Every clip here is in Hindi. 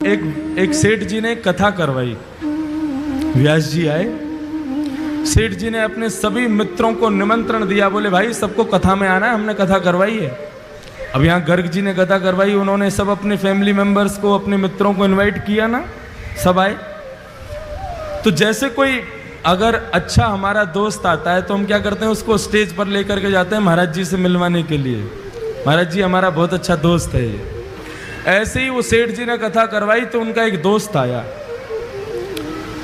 एक सेठ जी ने कथा करवाई। व्यास जी आए, सेठ जी ने अपने सभी मित्रों को निमंत्रण दिया, बोले भाई सबको कथा में आना है, हमने कथा करवाई है। अब यहाँ गर्ग जी ने कथा करवाई, उन्होंने सब अपने फैमिली मेंबर्स को, अपने मित्रों को इनवाइट किया ना, सब आए। तो जैसे कोई अगर अच्छा हमारा दोस्त आता है तो हम क्या करते हैं, उसको स्टेज पर लेकर के जाते हैं महाराज जी से मिलवाने के लिए, महाराज जी हमारा बहुत अच्छा दोस्त है ये। ऐसे ही वो सेठ जी ने कथा करवाई तो उनका एक दोस्त आया,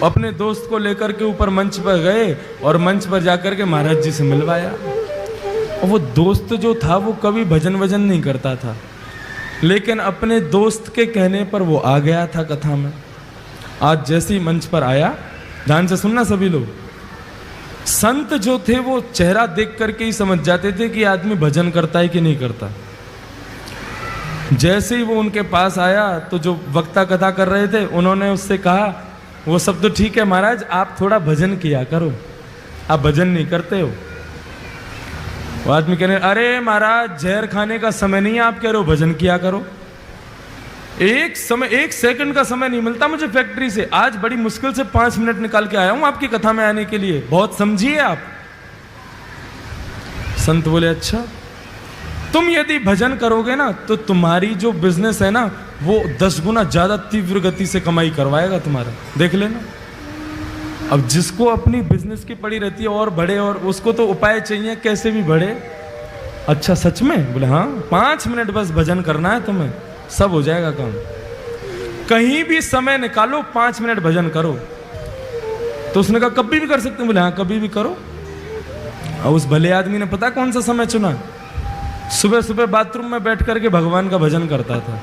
अपने दोस्त को लेकर के ऊपर मंच पर गए और मंच पर जाकर के महाराज जी से मिलवाया। और वो दोस्त जो था वो कभी भजन वजन नहीं करता था, लेकिन अपने दोस्त के कहने पर वो आ गया था कथा में। आज जैसे ही मंच पर आया, ध्यान से सुनना सभी लोग, संत जो थे वो चेहरा देख करके ही समझ जाते थे कि आदमी भजन करता है कि नहीं करता। जैसे ही वो उनके पास आया तो जो वक्ता कथा कर रहे थे उन्होंने उससे कहा, वो सब तो ठीक है महाराज, आप थोड़ा भजन किया करो, आप भजन नहीं करते हो। वो आदमी कह रहे, अरे महाराज जहर खाने का समय नहीं है, आप कह रहे हो भजन किया करो। एक सेकंड का समय नहीं मिलता मुझे फैक्ट्री से, आज बड़ी मुश्किल से 5 मिनट निकाल के आया हूं आपकी कथा में आने के लिए, बहुत समझिए आप। संत बोले, अच्छा तुम यदि भजन करोगे ना तो तुम्हारी जो बिजनेस है ना वो 10 गुना ज्यादा तीव्र गति से कमाई करवाएगा तुम्हारा, देख लेना। अब जिसको अपनी बिजनेस की पड़ी रहती है और बढ़े, और उसको तो उपाय चाहिए कैसे भी बढ़े। अच्छा सच में? बोले हाँ, 5 मिनट बस भजन करना है तुम्हें, सब हो जाएगा काम। कहीं भी समय निकालो, 5 मिनट भजन करो। तो उसने कहा कभी भी कर सकते हैं? बोले हाँ कभी भी करो। और उस भले आदमी ने पता कौन सा समय चुना? सुबह सुबह बाथरूम में बैठ करके भगवान का भजन करता था।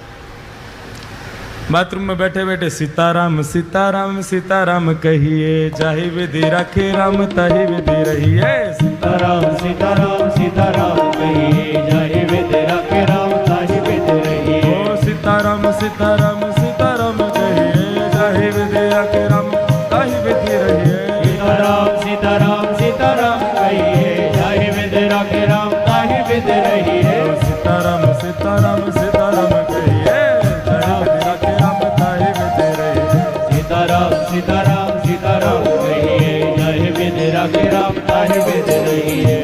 बाथरूम में बैठे बैठे सीताराम सीताराम सीताराम कहिए, जाहि विधि राखे राम ताहि विधि रहिए। सीताराम सीताराम सीताराम कहिए, जाहि विधि राखे राम ताहि विधि रहिए। ओ सीताराम सीताराम सीताराम कहिए, जाहि विधि राखे राम ताहि विधि रहिए। सीताराम सीताराम सीताराम कहिए, जाहि विधि राखे राम ताहि विधि रहिए। सीताराम सीताराम सीताराम कहिए, जाहि विधि राखे राम ताहि विधि रहिए। सीताराम सीताराम सीताराम कहिए, जाहि विधि राखे राम ताहि विधि रहिए।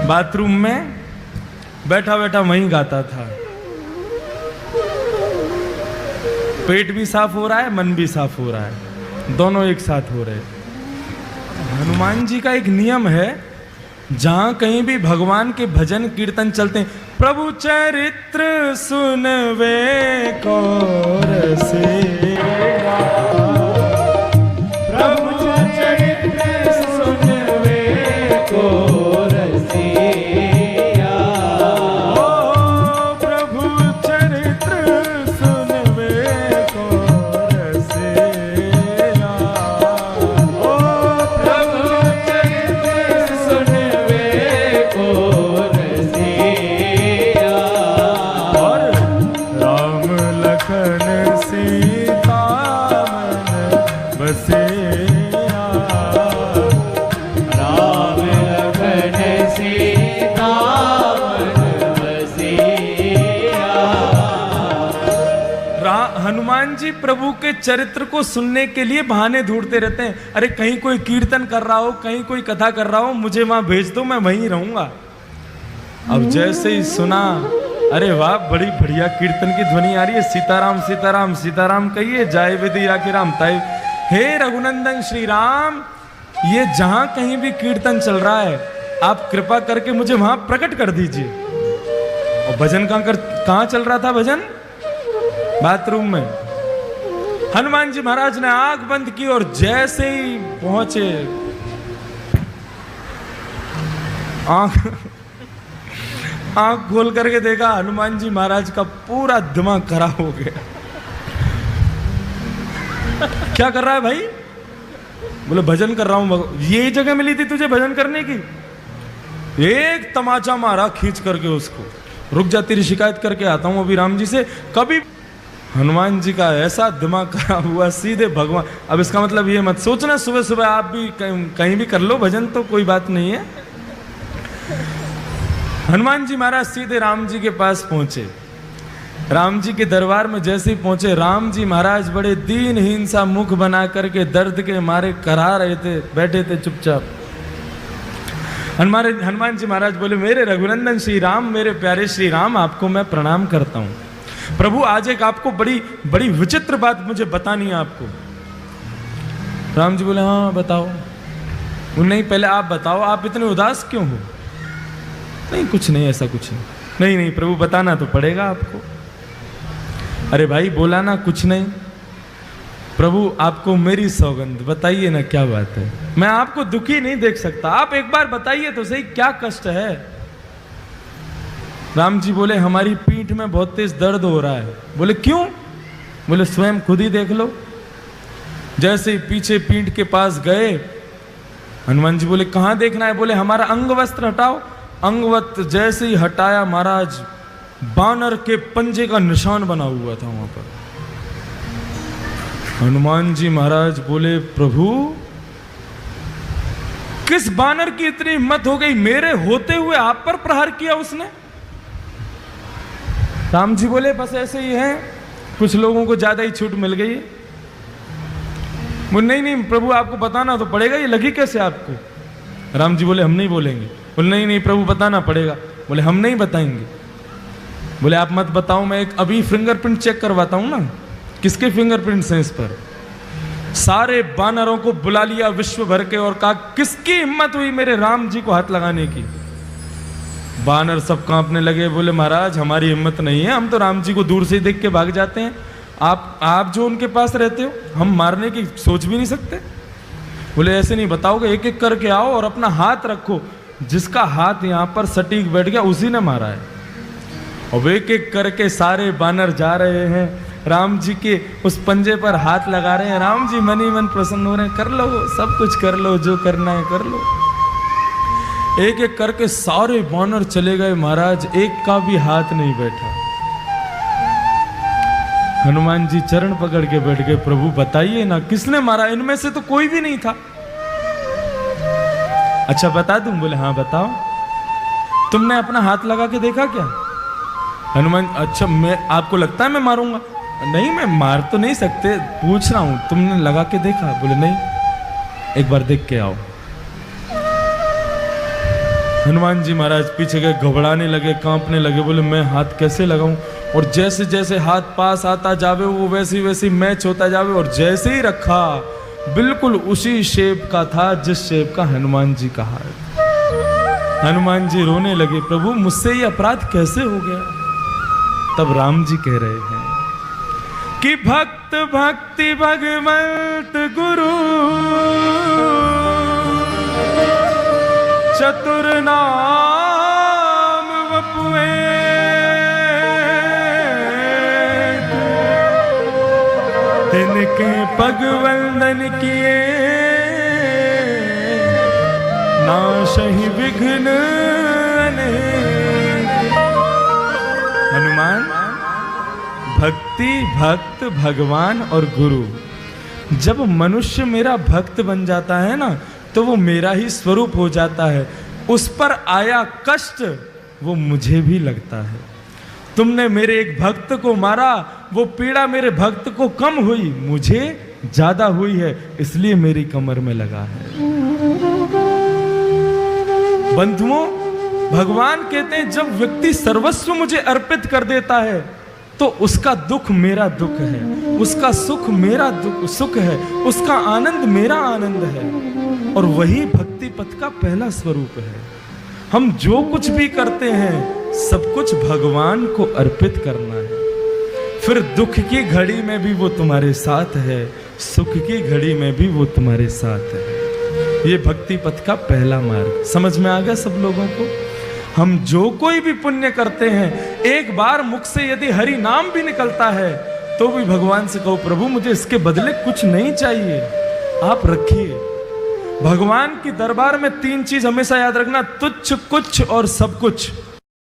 बाथरूम में बैठा बैठा वहीं गाता था। पेट भी साफ हो रहा है, मन भी साफ हो रहा है, दोनों एक साथ हो रहे। हनुमान जी का एक नियम है, जहां कहीं भी भगवान के भजन कीर्तन चलते हैं, प्रभु चरित्र सुनवे को रसेरा, प्रभु चरित्र सुनवे को रसेरा। ओ प्रभु चरित्र सुनवे को रसेरा। ओ प्रभु चरित्र सुनवे को रसेरा। और राम लखन सीता मन बसेरा। राम लखन सीता मन बसेरा। हनुमान जी प्रभु के चरित्र को सुनने के लिए बहाने ढूंढते रहते हैं। अरे कहीं कोई कीर्तन कर रहा हो, कहीं कोई कथा कर रहा हो, मुझे वहां भेज दो, मैं वहीं रहूंगा। अब जैसे ही सुना, अरे वाह बड़ी बढ़िया कीर्तन की ध्वनि आ रही है, सीताराम सीताराम सीताराम कहिए, जाय विधि राखे राम ताहि। हे रघुनंदन श्री राम, ये जहां कहीं भी कीर्तन चल रहा है आप कृपा करके मुझे वहां प्रकट कर दीजिए। और भजन कहां चल रहा था? भजन बाथरूम में। हनुमान जी महाराज ने आंख बंद की और जैसे ही पहुंचे, आंख खोल करके देखा, हनुमान जी महाराज का पूरा दिमाग खराब हो गया। क्या कर रहा है भाई? बोले भजन कर रहा हूं। यही जगह मिली थी तुझे भजन करने की? एक तमाचा मारा खींच करके उसको, रुक जा तेरी शिकायत करके आता हूं अभी राम जी से। कभी हनुमान जी का ऐसा दिमाग खराब हुआ, सीधे भगवान। अब इसका मतलब ये मत सोचना सुबह सुबह आप भी कहीं भी कर लो भजन, तो कोई बात नहीं है। हनुमान जी महाराज सीधे राम जी के पास पहुंचे। राम जी के दरबार में जैसे ही पहुंचे, राम जी महाराज बड़े दीनहीन सा मुख बना करके दर्द के मारे करा रहे थे, बैठे थे चुपचाप। हनुमान जी महाराज बोले, मेरे रघुनंदन श्री राम, मेरे प्यारे श्री राम, आपको मैं प्रणाम करता हूं। प्रभु आज एक आपको बड़ी बड़ी विचित्र बात मुझे बतानी है आपको। राम जी बोले, हाँ बताओ। नहीं पहले आप बताओ, आप इतने उदास क्यों हो? नहीं कुछ नहीं, ऐसा कुछ नहीं। नहीं नहीं प्रभु बताना तो पड़ेगा आपको। अरे भाई बोला ना कुछ नहीं। प्रभु आपको मेरी सौगंध, बताइए ना क्या बात है। मैं आपको दुखी नहीं देख सकता, आप एक बार बताइए तो सही क्या कष्ट है। राम जी बोले, हमारी पीठ में बहुत तेज दर्द हो रहा है। बोले क्यों? बोले स्वयं खुद ही देख लो। जैसे ही पीछे पीठ के पास गए, हनुमान जी बोले कहां देखना है? बोले हमारा अंग वस्त्र हटाओ। अंग वस्त्र जैसे ही हटाया महाराज, बानर के पंजे का निशान बना हुआ था वहां पर। हनुमान जी महाराज बोले, प्रभु किस बानर की इतनी हिम्मत हो गई, मेरे होते हुए आप पर प्रहार किया उसने? राम जी बोले, बस ऐसे ही है, कुछ लोगों को ज्यादा ही छूट मिल गई है। बोले नहीं नहीं प्रभु आपको बताना तो पड़ेगा, ये लगी कैसे आपको? राम जी बोले, हम नहीं बोलेंगे। बोले नहीं नहीं प्रभु बताना पड़ेगा। बोले हम नहीं बताएंगे। बोले आप मत बताओ, मैं एक अभी फिंगरप्रिंट चेक करवाता हूं ना। किसके फिंगरप्रिंट्स हैं इस पर? सारे बानरों को बुला लिया विश्व भर के और कहा, किसकी हिम्मत हुई मेरे राम जी को हाथ लगाने की? बानर सब कांपने लगे। बोले महाराज हमारी हिम्मत नहीं है, हम तो राम जी को दूर से देख के भाग जाते हैं। आप जो उनके पास रहते हो, हम मारने की सोच भी नहीं सकते। बोले ऐसे नहीं बताओगे, एक एक करके आओ और अपना हाथ रखो। जिसका हाथ यहां पर सटीक बैठ गया उसी ने मारा है। और एक एक करके सारे बानर जा रहे हैं, राम जी के उस पंजे पर हाथ लगा रहे हैं। राम जी मन ही मन प्रसन्न हो रहे हैं, कर लो सब कुछ कर लो, जो करना है कर लो। एक एक करके सारे बानर चले गए महाराज, एक का भी हाथ नहीं बैठा। हनुमान जी चरण पकड़ के बैठ गए, प्रभु बताइए ना किसने मारा? इनमें से तो कोई भी नहीं था। अच्छा बता दूं? बोले हाँ बताओ। तुमने अपना हाथ लगा के देखा क्या? हनुमान, अच्छा मैं, आपको लगता है मैं मारूंगा? नहीं मैं मार तो नहीं सकते, पूछ रहा हूं तुमने लगा के देखा? बोले नहीं, एक बार देख के आओ। हनुमान जी महाराज पीछे गए, घबराने लगे, कांपने लगे। बोले मैं हाथ कैसे लगाऊं? और जैसे जैसे हाथ पास आता जावे वो वैसे वैसे मैच होता जावे। और जैसे ही रखा बिल्कुल उसी शेप का था जिस शेप का हनुमान जी का हाथ। हनुमान जी रोने लगे, प्रभु मुझसे ये अपराध कैसे हो गया? तब राम जी कह रहे हैं कि भक्त भक्ति भगवंत गुरु चतुर नाम वपुए तिनके पग वंदन किए नाशहि विघ्न अनेक। हनुमान, भक्ति, भक्त, भगवान और गुरु, जब मनुष्य मेरा भक्त बन जाता है ना तो वो मेरा ही स्वरूप हो जाता है। उस पर आया कष्ट वो मुझे भी लगता है। तुमने मेरे एक भक्त को मारा, वो पीड़ा मेरे भक्त को कम हुई, मुझे ज्यादा हुई है, इसलिए मेरी कमर में लगा है। बंधुओं, भगवान कहते हैं जब व्यक्ति सर्वस्व मुझे अर्पित कर देता है तो उसका दुख मेरा दुख है, उसका सुख मेरा सुख है, उसका आनंद मेरा आनंद है। और वही भक्ति पथ का पहला स्वरूप है। हम जो कुछ भी करते हैं सब कुछ भगवान को अर्पित करना है। फिर दुख की घड़ी में भी वो तुम्हारे साथ है, सुख की घड़ी में भी वो तुम्हारे साथ है। ये भक्ति पथ का पहला मार्ग समझ में आ गया सब लोगों को? हम जो कोई भी पुण्य करते हैं, एक बार मुख से यदि हरि नाम भी निकलता है तो भी भगवान से कहो, प्रभु मुझे इसके बदले कुछ नहीं चाहिए, आप रखिए। भगवान की दरबार में तीन चीज हमेशा याद रखना, तुच्छ, कुछ और सब कुछ।